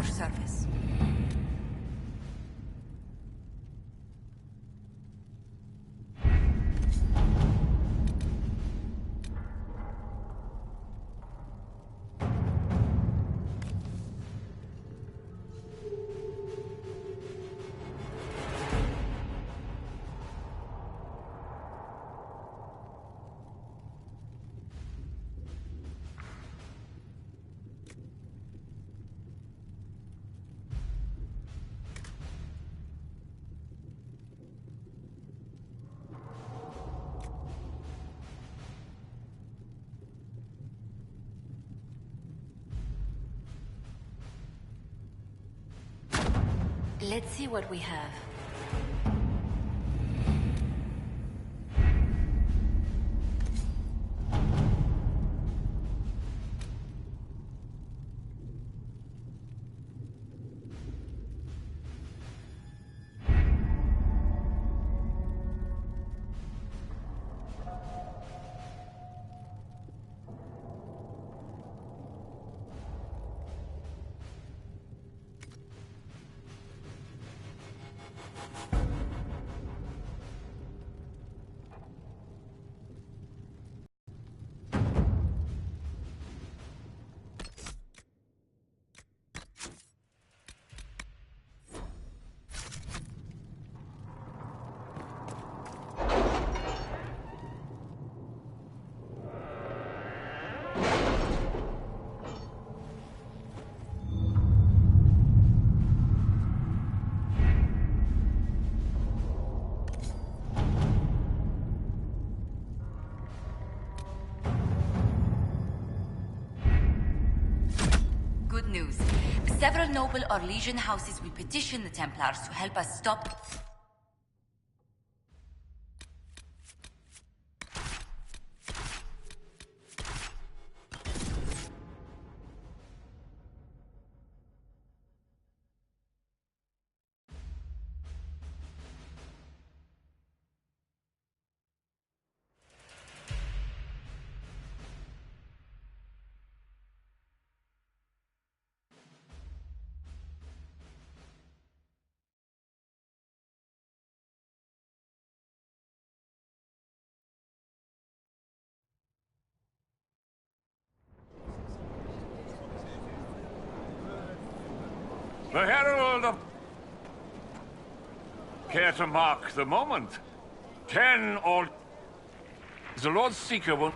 your service. Let's see what we have. Good news. Several noble or legion houses will petition the Templars to help us stop... The Herald of... Care to mark the moment? 10 or... The Lord Seeker will...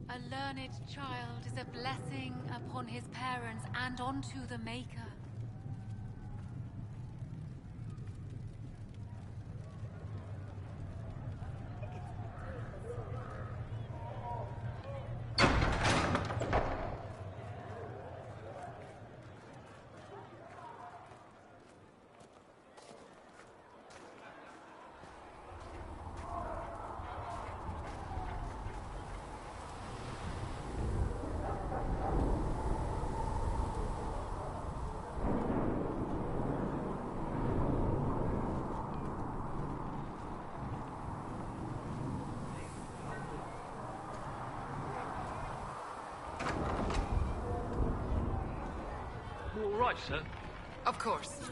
A learned child is a blessing upon his parents and onto the Maker. All right, sir. Of course.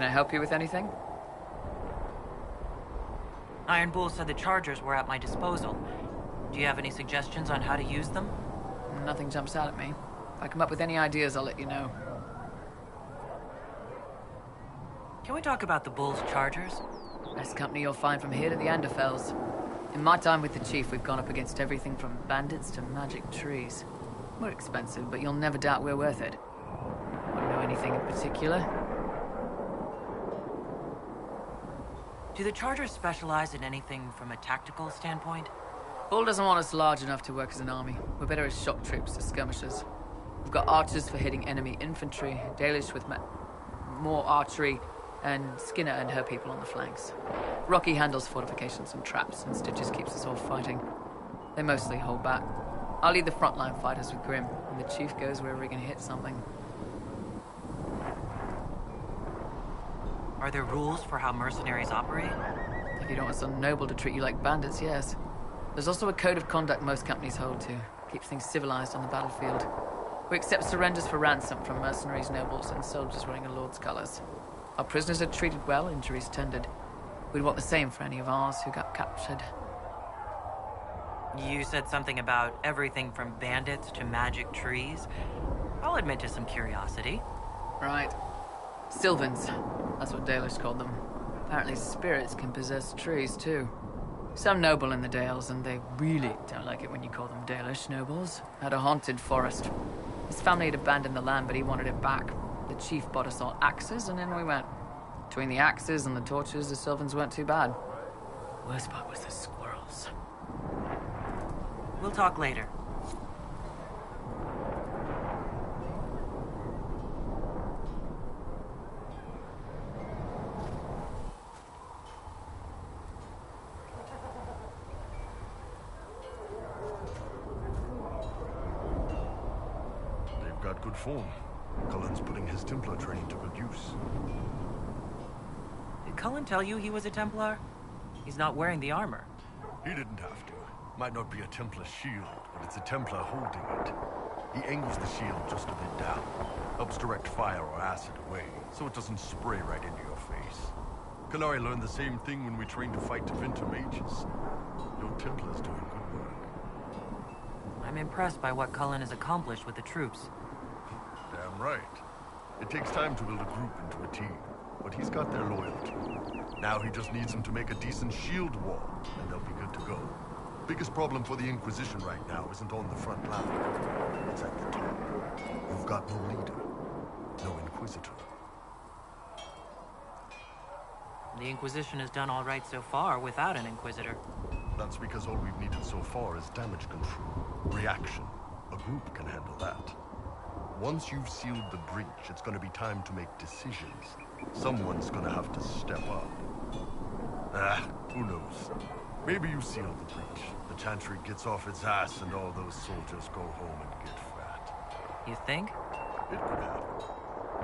Can I help you with anything? Iron Bull said the chargers were at my disposal. Do you have any suggestions on how to use them? Nothing jumps out at me. If I come up with any ideas, I'll let you know. Can we talk about the Bull's chargers? Best company you'll find from here to the Anderfells. In my time with the Chief, we've gone up against everything from bandits to magic trees. We're expensive, but you'll never doubt we're worth it. Want to know anything in particular? Do the chargers specialize in anything from a tactical standpoint? Bull doesn't want us large enough to work as an army. We're better as shock troops, as skirmishers. We've got archers for hitting enemy infantry, Dalish with more archery, and Skinner and her people on the flanks. Rocky handles fortifications and traps, and Stitches keeps us all fighting. They mostly hold back. I'll lead the frontline fighters with Grim, and the Chief goes wherever he can hit something. Are there rules for how mercenaries operate? If you don't want some noble to treat you like bandits, yes. There's also a code of conduct most companies hold to. Keeps things civilized on the battlefield. We accept surrenders for ransom from mercenaries, nobles, and soldiers wearing a lord's colors. Our prisoners are treated well, injuries tended. We'd want the same for any of ours who got captured. You said something about everything from bandits to magic trees. I'll admit to some curiosity. Right. Sylvans. That's what Dalish called them. Apparently spirits can possess trees, too. Some noble in the Dales, and they really don't like it when you call them Dalish nobles, had a haunted forest. His family had abandoned the land, but he wanted it back. The Chief bought us all axes, and in we went. Between the axes and the torches, the Sylvans weren't too bad. Worst part was the squirrels. We'll talk later. They've got good form. Cullen's putting his Templar training to good use. Did Cullen tell you he was a Templar? He's not wearing the armor. He didn't have to. Might not be a Templar shield, but it's a Templar holding it. He angles the shield just a bit down. Helps direct fire or acid away, so it doesn't spray right into your face. Kalari learned the same thing when we trained to fight Tevinter mages. Your Templar's doing good work. I'm impressed by what Cullen has accomplished with the troops. Damn right. It takes time to build a group into a team, but he's got their loyalty. Now he just needs them to make a decent shield wall, and they'll be good to go. Biggest problem for the Inquisition right now isn't on the front line. It's at the top. You've got no leader, no Inquisitor. The Inquisition has done all right so far without an Inquisitor. That's because all we've needed so far is damage control, reaction. A group can handle that. Once you've sealed the breach, it's gonna be time to make decisions. Someone's gonna have to step up. Who knows? Maybe you seal the breach. The Chantry gets off its ass and all those soldiers go home and get fat. You think? It could happen.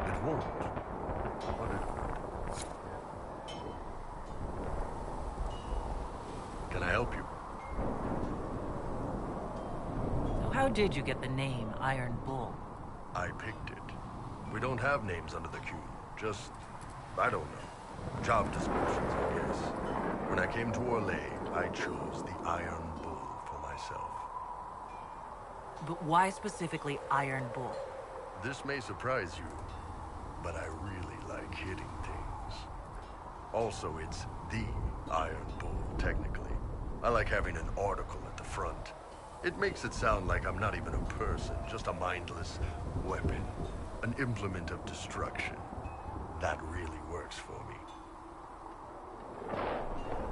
It won't, but it could. Can I help you? So how did you get the name Iron Bull? I picked it. We don't have names under the queue. Just, I don't know. Job descriptions, I guess. When I came to Orlais, I chose the Iron Bull for myself. But why specifically Iron Bull? This may surprise you, but I really like hitting things. Also, it's the Iron Bull, technically. I like having an article at the front. It makes it sound like I'm not even a person, just a mindless weapon. An implement of destruction. That really works for me.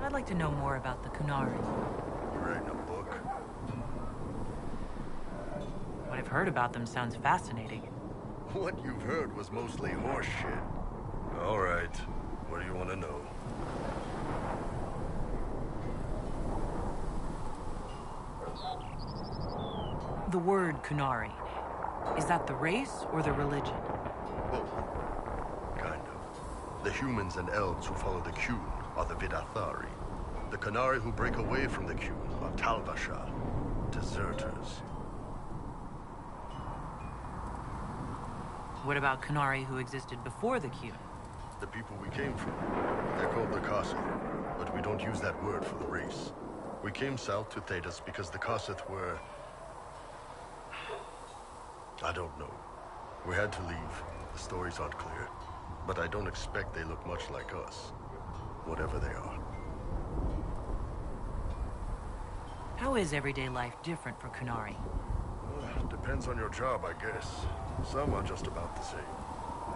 I'd like to know more about the Kunari. You writing a book? What I've heard about them sounds fascinating. What you've heard was mostly horse shit. All right. What do you want to know? The word Kunari. Is that the race or the religion? Both. Kind of. The humans and elves who follow the Qun are the Vidathari. The Kunari who break away from the Qun are Talvasha, deserters. What about Kunari who existed before the Qun? The people we came from. They're called the Kossith, but we don't use that word for the race. We came south to Thedas because the Kossith were... I don't know. We had to leave. The stories aren't clear. But I don't expect they look much like us. Whatever they are. How is everyday life different for Kunari? Depends on your job, I guess. Some are just about the same.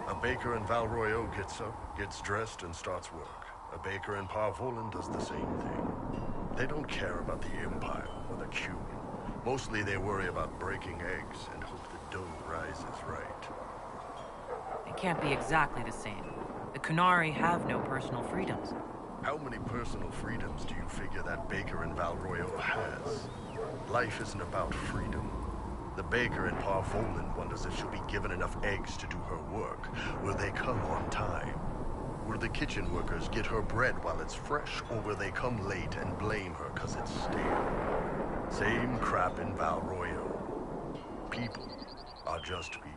A baker in Val Royeaux gets up, gets dressed, and starts work. A baker in Parvolan does the same thing. They don't care about the Empire or the Q. Mostly they worry about breaking eggs and hope the dough rises right. It can't be exactly the same. The Kunari have no personal freedoms. How many personal freedoms do you figure that baker in Val Royeaux has? Life isn't about freedom. The baker in Parvolan wonders if she'll be given enough eggs to do her work. Will they come on time? Will the kitchen workers get her bread while it's fresh, or will they come late and blame her because it's stale? Same crap in Val Royeaux. People are just people.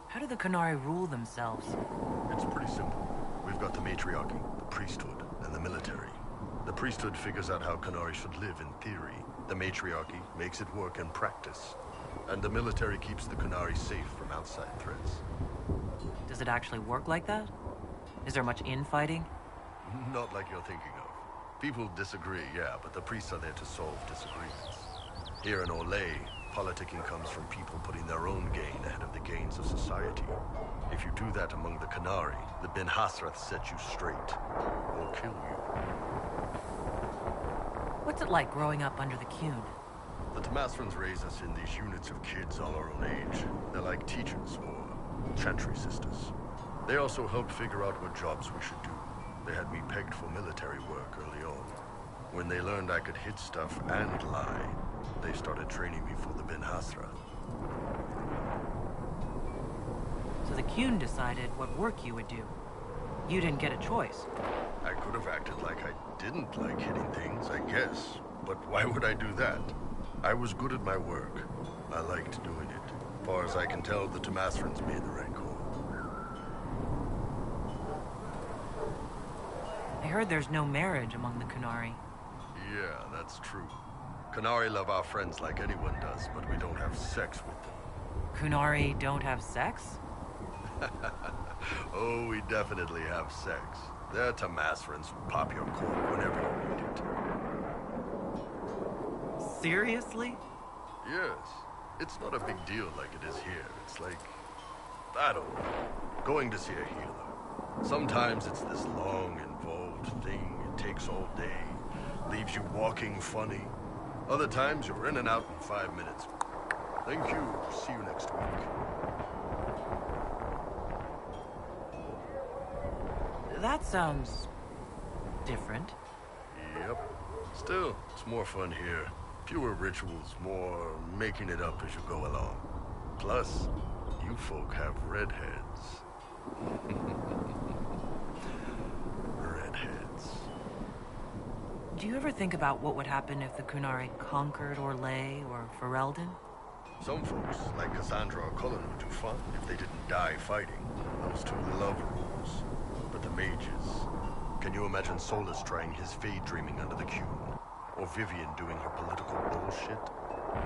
How do the Kunari rule themselves? It's pretty simple. We've got the matriarchy, the priesthood, and the military. The priesthood figures out how Kunari should live in theory. The matriarchy makes it work in practice. And the military keeps the Kunari safe from outside threats. Does it actually work like that? Is there much infighting? Not like you're thinking of. People disagree, yeah, but the priests are there to solve disagreements. Here in Olay, politicking comes from people putting their own gain ahead of the gains of society. If you do that among the Kunari, the Ben Hasrath set you straight, or kill you. What's it like growing up under the Qun? The Tamasrans raise us in these units of kids all our own age. They're like teachers, or chantry sisters. They also help figure out what jobs we should do. They had me pegged for military work early on. When they learned I could hit stuff and lie, they started training me for the Ben Hasrath. So the Qun decided what work you would do. You didn't get a choice. I could have acted like I didn't like hitting things, I guess. But why would I do that? I was good at my work. I liked doing it. As far as I can tell, the Tamasrans made the right call. I heard there's no marriage among the Kunari. Yeah, that's true. Kunari love our friends like anyone does, but we don't have sex with them. Kunari don't have sex? Oh, we definitely have sex. They're Tamasrans who pop your cork whenever you need it. Seriously? Yes. It's not a big deal like it is here. It's like, I don't know, going to see a healer. Sometimes it's this long, involved thing. It takes all day. Leaves you walking funny. Other times you're in and out in 5 minutes. Thank you. See you next week. That sounds... different. Yep. Still, it's more fun here. Fewer rituals, more making it up as you go along. Plus, you folk have redheads. Redheads. Do you ever think about what would happen if the Kunari conquered Orlais or Ferelden? Some folks, like Cassandra or Cullen, would do fine if they didn't die fighting. Those two love rules. But the mages... Can you imagine Solus trying his fade dreaming under the Qun? Or Vivian doing her political bullshit?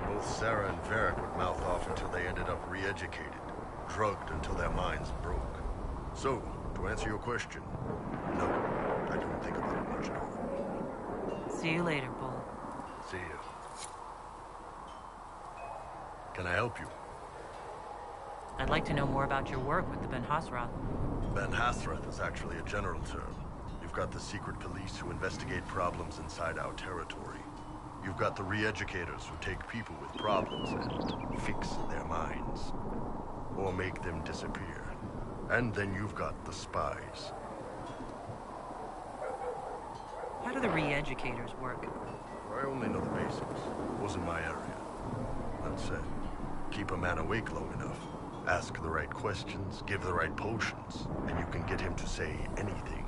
Both Sarah and Varric would mouth off until they ended up re-educated, drugged until their minds broke. So, to answer your question, no, I don't think about it much at all. See you later, Bull. See you. Can I help you? I'd like to know more about your work with the Ben Hasrath. Ben Hasrath is actually a general term. You've got the secret police who investigate problems inside our territory. You've got the re-educators who take people with problems and fix their minds. Or make them disappear. And then you've got the spies. How do the re-educators work? I only know the basics. Wasn't my area. That said, keep a man awake long enough. Ask the right questions, give the right potions, and you can get him to say anything.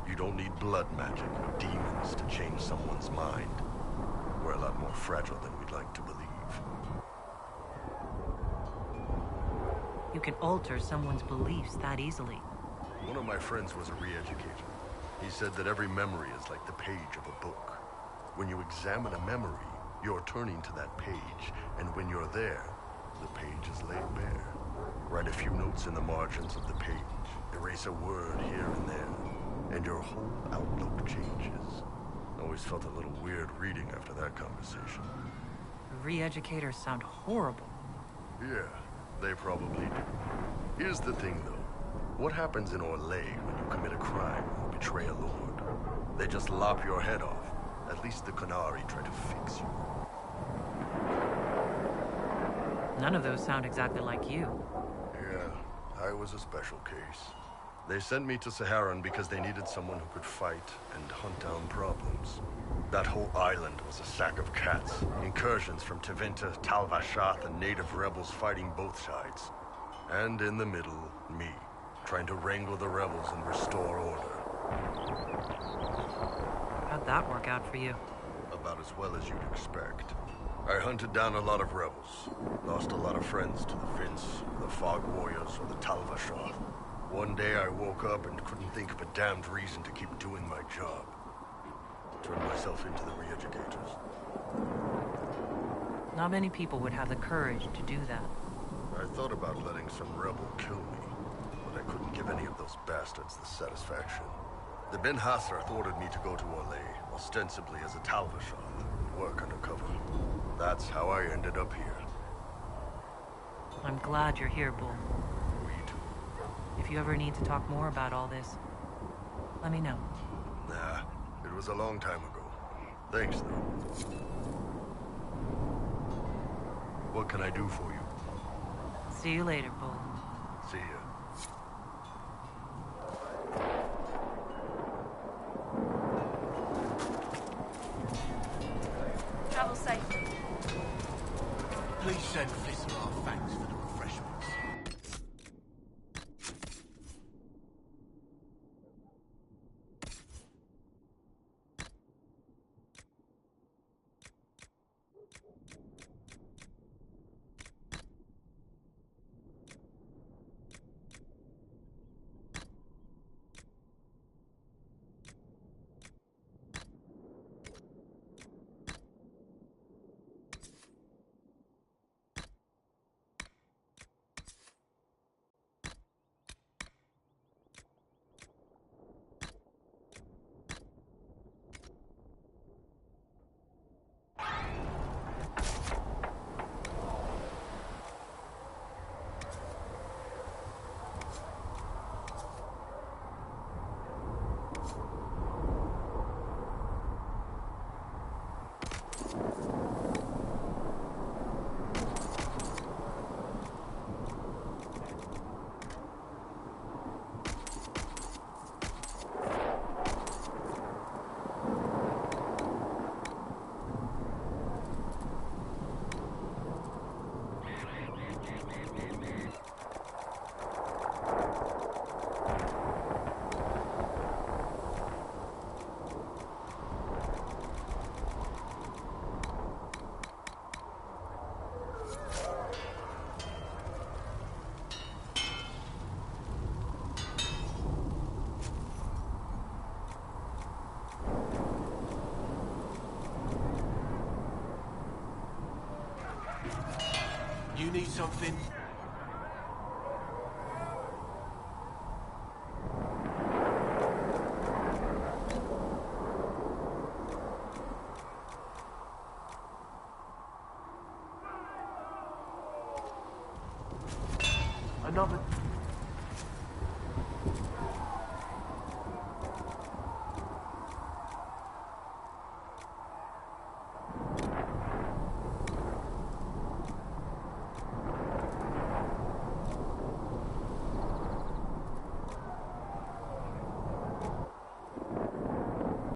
You don't need blood magic or demons to change someone's mind. We're a lot more fragile than we'd like to believe. you can alter someone's beliefs that easily. One of my friends was a re-educator. He said that every memory is like the page of a book. When you examine a memory, you're turning to that page, and when you're there, the page is laid bare. Write a few notes in the margins of the page, erase a word here and there, and your whole outlook changes. Always felt a little weird reading after that conversation. Re-educators sound horrible. Yeah, they probably do. Here's the thing, though. What happens in Orlais when you commit a crime or betray a lord? They just lop your head off. At least the Qunari try to fix you. None of those sound exactly like you. Yeah, I was a special case. They sent me to Saharan because they needed someone who could fight and hunt down problems. That whole island was a sack of cats. Incursions from Tevinter, Tal Vashath, and native rebels fighting both sides. And in the middle, me, trying to wrangle the rebels and restore order. How'd that work out for you? About as well as you'd expect. I hunted down a lot of rebels. Lost a lot of friends to the Vince, the Fog Warriors, or the Tal Vashath. One day I woke up and couldn't think of a damned reason to keep doing my job. Turned myself into the re-educators. Not many people would have the courage to do that. I thought about letting some rebel kill me, but I couldn't give any of those bastards the satisfaction. The Ben Hasrath ordered me to go to Orlais, ostensibly as a Tal Vashath, and work undercover. That's how I ended up here. I'm glad you're here, Bull. Me too. If you ever need to talk more about all this, let me know. Nah, it was a long time ago. Thanks, though. What can I do for you? See you later, Bull. See ya. Travel safely. Please send Flisser our thanks for the refreshments. You need something? Another